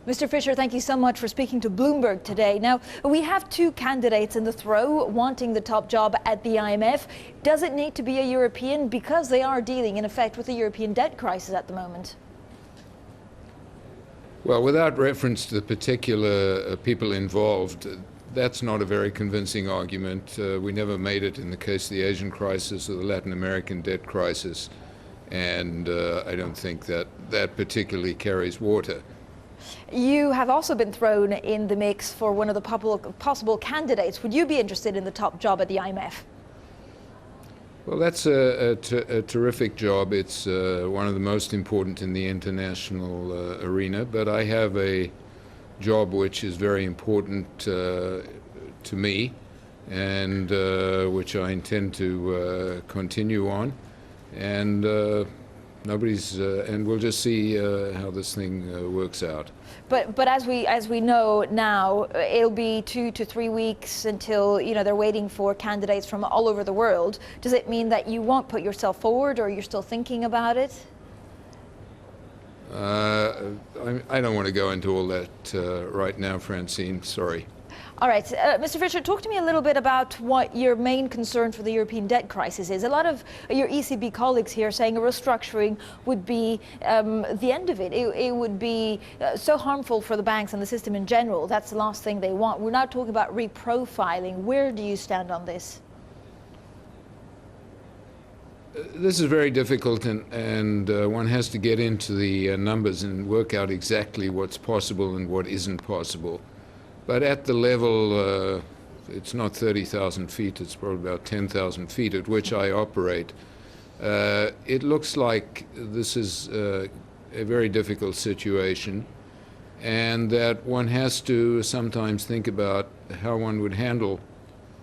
Mr. Fischer, thank you so much for speaking to Bloomberg today. Now, we have two candidates in the throw wanting the top job at the IMF. Does it need to be a European? Because they are dealing, in effect, with a European debt crisis at the moment. Well, without reference to the particular people involved, that's not a very convincing argument. We never made it in the case of the Asian crisis or the Latin American debt crisis, and I don't think that that particularly carries water. You have also been thrown in the mix for one of the possible candidates. Would you be interested in the top job at the IMF? Well, that's a terrific job. It's one of the most important in the international arena, but I have a job which is very important to me and which I intend to continue on. And and we'll just see how this thing works out. But as we know now, it'll be 2 to 3 weeks until they're waiting for candidates from all over the world. Does it mean that you won't put yourself forward, or you're still thinking about it? I don't want to go into all that right now, Francine. Sorry. All right, Mr. Fischer, talk to me a little bit about what your main concern for the European debt crisis is. A lot of your ECB colleagues here saying a restructuring would be the end of it. It would be so harmful for the banks and the system in general. That's the last thing they want. We're not talking about reprofiling. Where do you stand on this? This is very difficult, and one has to get into the numbers and work out exactly what's possible and what isn't possible. But at the level, it's not 30,000 feet, it's probably about 10,000 feet at which I operate, it looks like this is a very difficult situation, and that one has to sometimes think about how one would handle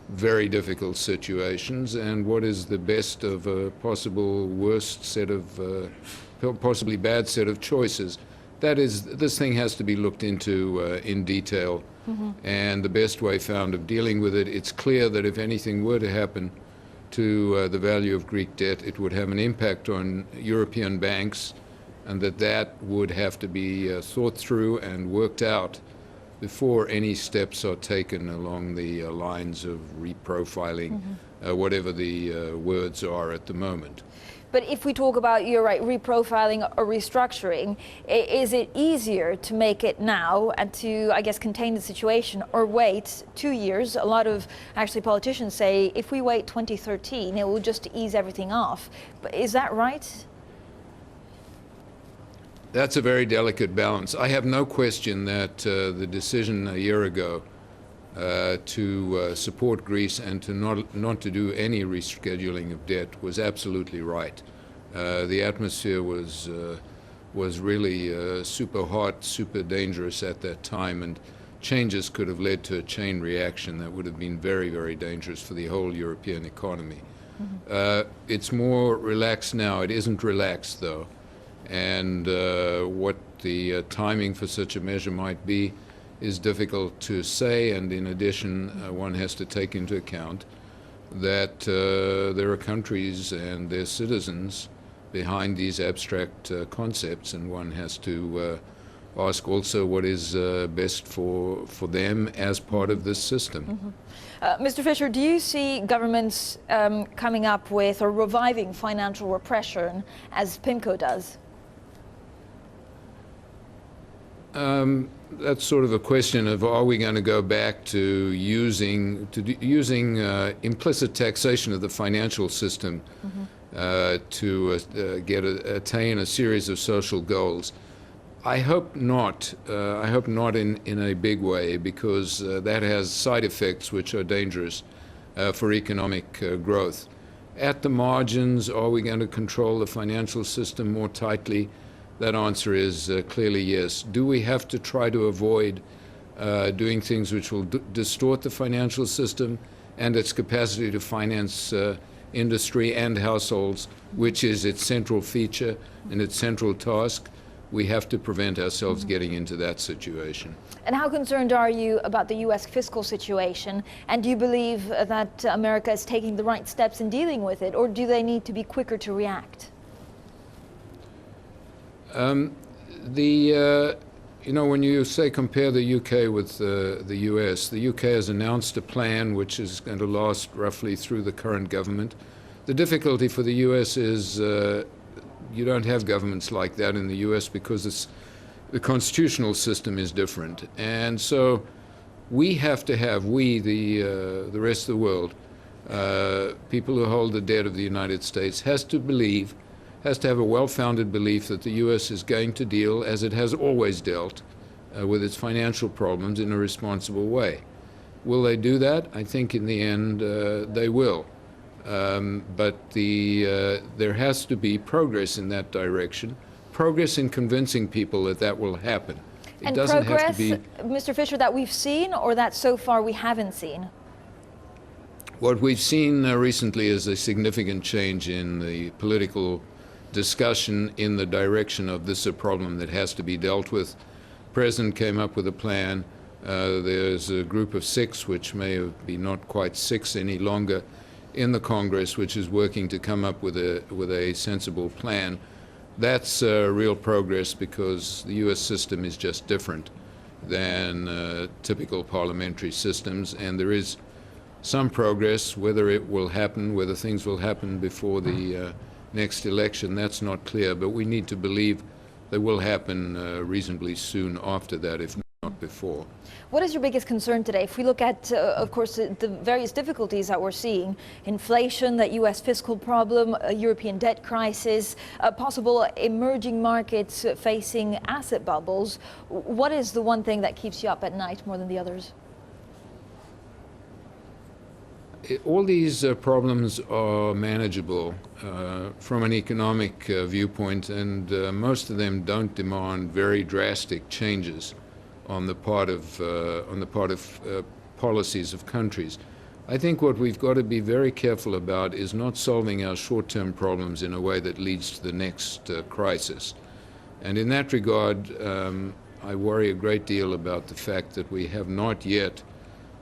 very difficult situations and what is the best of a possible worst set of, possibly bad set of choices. That is, this thing has to be looked into in detail. And the best way found of dealing with it. It's clear that if anything were to happen to the value of Greek debt, it would have an impact on European banks, and that would have to be thought through and worked out before any steps are taken along the lines of reprofiling, whatever the words are at the moment. But if we talk about, you're right, reprofiling or restructuring, is it easier to make it now and to, I guess, contain the situation, or wait 2 years? A lot of actually politicians say if we wait 2013, it will just ease everything off. But is that right? That's a very delicate balance. I have no question that the decision a year ago to support Greece and to not to do any rescheduling of debt was absolutely right. The atmosphere was really super hot, super dangerous at that time, and changes could have led to a chain reaction that would have been very, very dangerous for the whole European economy. It's more relaxed now. It isn't relaxed, though, and what the timing for such a measure might be is difficult to say, and in addition, one has to take into account that there are countries and their citizens behind these abstract concepts, and one has to ask also what is best for them as part of this system. Mr. Fischer, do you see governments coming up with or reviving financial repression as PIMCO does? That's sort of a question of, are we going to go back to using implicit taxation of the financial system to attain a series of social goals? I hope not. I hope not in a big way, because that has side effects which are dangerous for economic growth. At the margins, are we going to control the financial system more tightly? That answer is clearly yes. Do we have to try to avoid doing things which will distort the financial system and its capacity to finance industry and households, which is its central feature and its central task? We have to prevent ourselves getting into that situation. And how concerned are you about the U.S. fiscal situation? And do you believe that America is taking the right steps in dealing with it, or do they need to be quicker to react? You know, when you say compare the UK with the US, the UK has announced a plan which is going to last roughly through the current government. The difficulty for the US is you don't have governments like that in the US because the constitutional system is different. And so we have to have, the rest of the world, people who hold the debt of the United States, has to have a well-founded belief that the U.S. is going to deal, as it has always dealt, with its financial problems in a responsible way. Will they do that? I think in the end they will. But there has to be progress in that direction, progress in convincing people that that will happen. It and doesn't progress, have to be Mr. Fischer, that we've seen or that so far we haven't seen? What we've seen recently is a significant change in the political discussion in the direction of this is a problem that has to be dealt with. The President came up with a plan. There's a group of 6, which may be not quite 6 any longer, in the Congress, which is working to come up with a sensible plan. That's real progress because the U.S. system is just different than typical parliamentary systems, and there is some progress. Whether it will happen, whether things will happen before the next election, that's not clear, but we need to believe they will happen reasonably soon after that, if not before. What is your biggest concern today? If we look at, of course, the various difficulties that we're seeing, inflation, that U.S. fiscal problem, a European debt crisis, possible emerging markets facing asset bubbles, what is the one thing that keeps you up at night more than the others? All these problems are manageable from an economic viewpoint, and most of them don't demand very drastic changes on the part of policies of countries. I think what we've got to be very careful about is not solving our short-term problems in a way that leads to the next crisis. And in that regard, I worry a great deal about the fact that we have not yet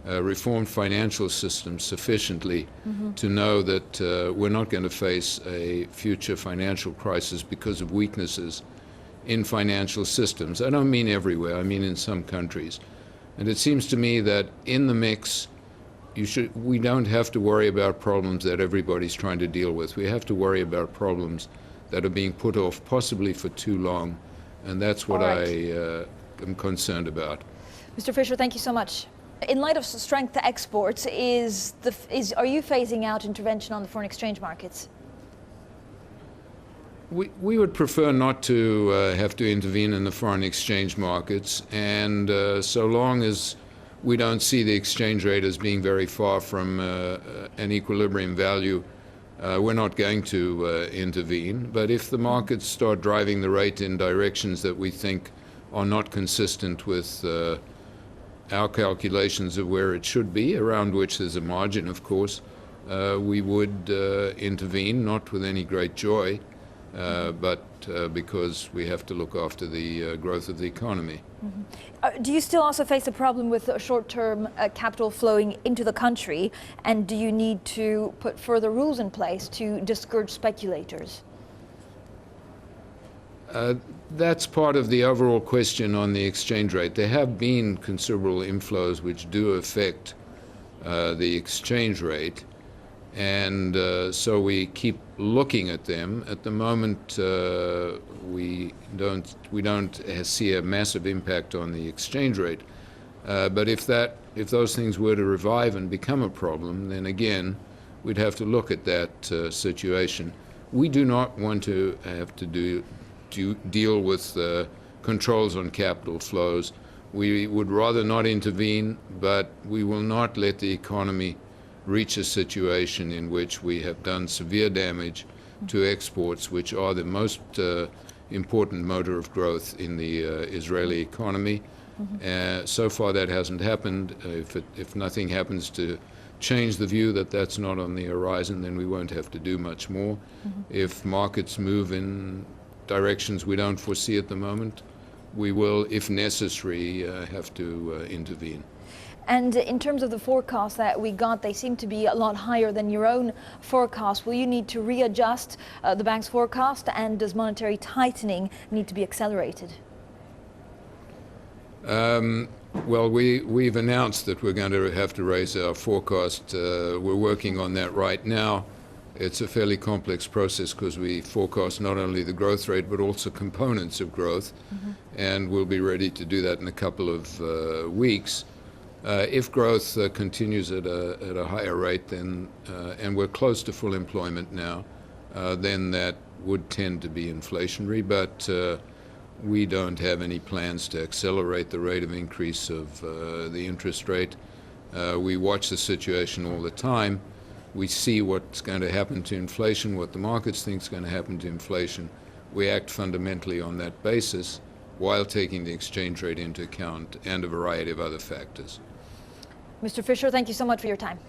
reformed financial systems sufficiently to know that we're not going to face a future financial crisis because of weaknesses in financial systems. I don't mean everywhere, I mean in some countries. And it seems to me that in the mix, we don't have to worry about problems that everybody's trying to deal with. We have to worry about problems that are being put off possibly for too long, and that's what I am concerned about. Mr. Fischer, thank you so much. In light of strength to exports, are you phasing out intervention on the foreign exchange markets? We would prefer not to have to intervene in the foreign exchange markets, and so long as we don't see the exchange rate as being very far from an equilibrium value, we're not going to intervene. But if the markets start driving the rate in directions that we think are not consistent with our calculations of where it should be, around which there's a margin, of course, we would intervene, not with any great joy, but because we have to look after the growth of the economy. Do you still also face a problem with short-term capital flowing into the country, and do you need to put further rules in place to discourage speculators? That's part of the overall question on the exchange rate. There have been considerable inflows which do affect the exchange rate, and so we keep looking at them. At the moment, we don't see a massive impact on the exchange rate. But if those things were to revive and become a problem, then again, we'd have to look at that situation. We do not want to have to deal with controls on capital flows. We would rather not intervene, but we will not let the economy reach a situation in which we have done severe damage to exports, which are the most important motor of growth in the Israeli economy. So far that hasn't happened. If nothing happens to change the view that that's not on the horizon, then we won't have to do much more. If markets move in directions we don't foresee at the moment, we will, if necessary, have to intervene. And in terms of the forecasts that we got, they seem to be a lot higher than your own forecast. Will you need to readjust the bank's forecast, and does monetary tightening need to be accelerated? Well, we've announced that we're going to have to raise our forecast. We're working on that right now. It's a fairly complex process because we forecast not only the growth rate but also components of growth, and we'll be ready to do that in a couple of weeks. If growth continues at a higher rate, then and we're close to full employment now, then that would tend to be inflationary. But we don't have any plans to accelerate the rate of increase of the interest rate. We watch the situation all the time. We see what's going to happen to inflation, what the markets think is going to happen to inflation. We act fundamentally on that basis while taking the exchange rate into account and a variety of other factors. Mr. Fischer, thank you so much for your time.